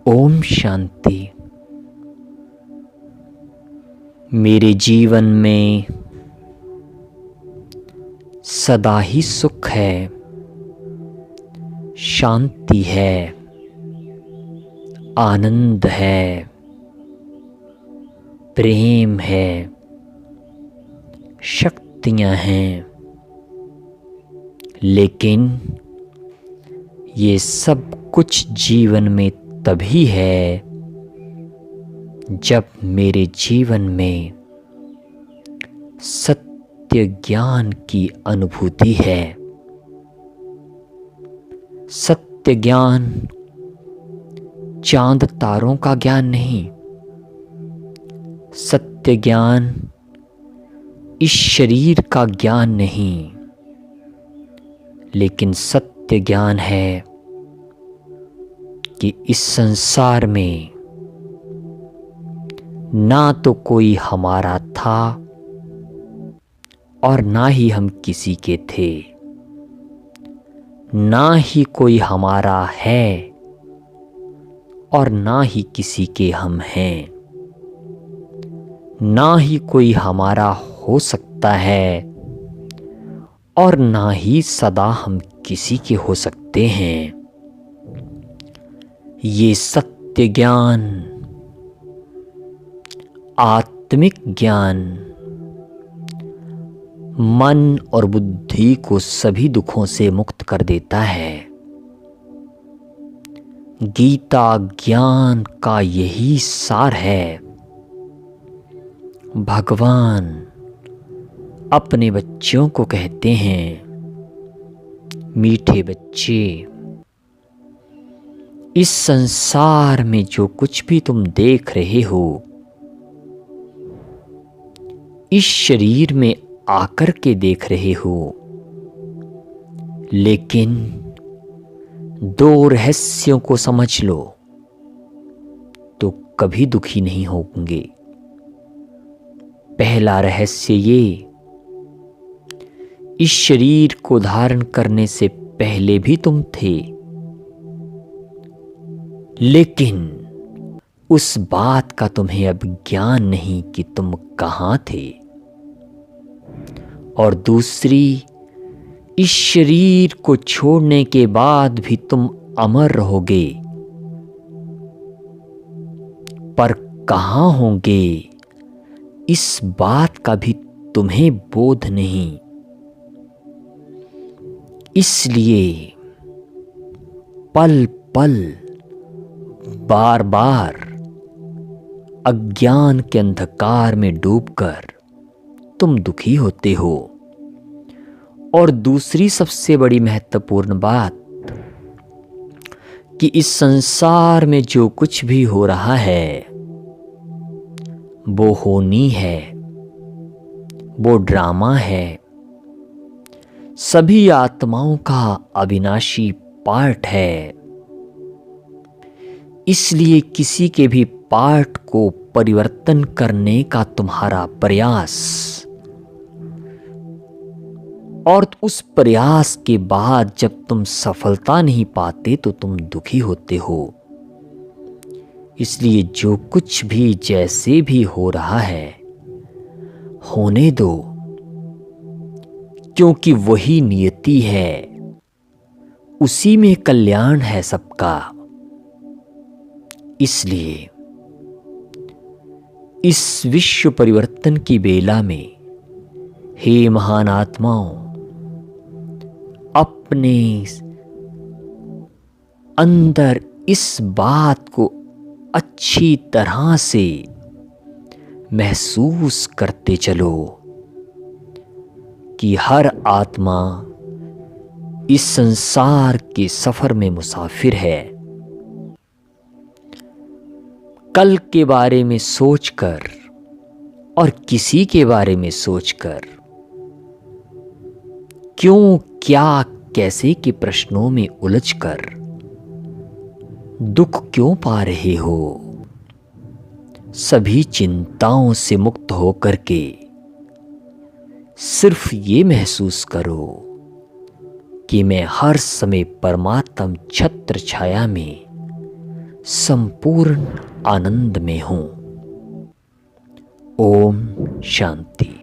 ओम शांति। मेरे जीवन में सदा ही सुख है, शांति है, आनंद है, प्रेम है, शक्तियाँ हैं। लेकिन ये सब कुछ जीवन में तभी है जब मेरे जीवन में सत्य ज्ञान की अनुभूति है। सत्य ज्ञान चांद तारों का ज्ञान नहीं, सत्य ज्ञान इस शरीर का ज्ञान नहीं, लेकिन सत्य ज्ञान है कि इस संसार में ना तो कोई हमारा था और ना ही हम किसी के थे, ना ही कोई हमारा है और ना ही किसी के हम हैं, ना ही कोई हमारा हो सकता है और ना ही सदा हम किसी के हो सकते हैं। ये सत्य ज्ञान, आत्मिक ज्ञान मन और बुद्धि को सभी दुखों से मुक्त कर देता है। गीता ज्ञान का यही सार है। भगवान अपने बच्चों को कहते हैं, मीठे बच्चे, इस संसार में जो कुछ भी तुम देख रहे हो, इस शरीर में आकर के देख रहे हो, लेकिन दो रहस्यों को समझ लो तो कभी दुखी नहीं होंगे। पहला रहस्य ये, इस शरीर को धारण करने से पहले भी तुम थे, लेकिन उस बात का तुम्हें अब ज्ञान नहीं कि तुम कहाँ थे। और दूसरी, इस शरीर को छोड़ने के बाद भी तुम अमर रहोगे, पर कहाँ होंगे इस बात का भी तुम्हें बोध नहीं। इसलिए पल पल बार बार अज्ञान के अंधकार में डूबकर तुम दुखी होते हो। और दूसरी सबसे बड़ी महत्वपूर्ण बात कि इस संसार में जो कुछ भी हो रहा है वो होनी है, वो ड्रामा है, सभी आत्माओं का अविनाशी पार्ट है। इसलिए किसी के भी पार्ट को परिवर्तन करने का तुम्हारा प्रयास और उस प्रयास के बाद जब तुम सफलता नहीं पाते तो तुम दुखी होते हो। इसलिए जो कुछ भी जैसे भी हो रहा है होने दो, क्योंकि वही नियति है, उसी में कल्याण है सबका। इसलिए इस विश्व परिवर्तन की बेला में हे महान आत्माओं, अपने अंदर इस बात को अच्छी तरह से महसूस करते चलो कि हर आत्मा इस संसार के सफर में मुसाफिर है। कल के बारे में सोचकर और किसी के बारे में सोचकर क्यों, क्या, कैसे के प्रश्नों में उलझकर दुख क्यों पा रहे हो। सभी चिंताओं से मुक्त होकर के सिर्फ ये महसूस करो कि मैं हर समय परमात्म छत्र छाया में संपूर्ण आनंद में हूं। ओम शांति।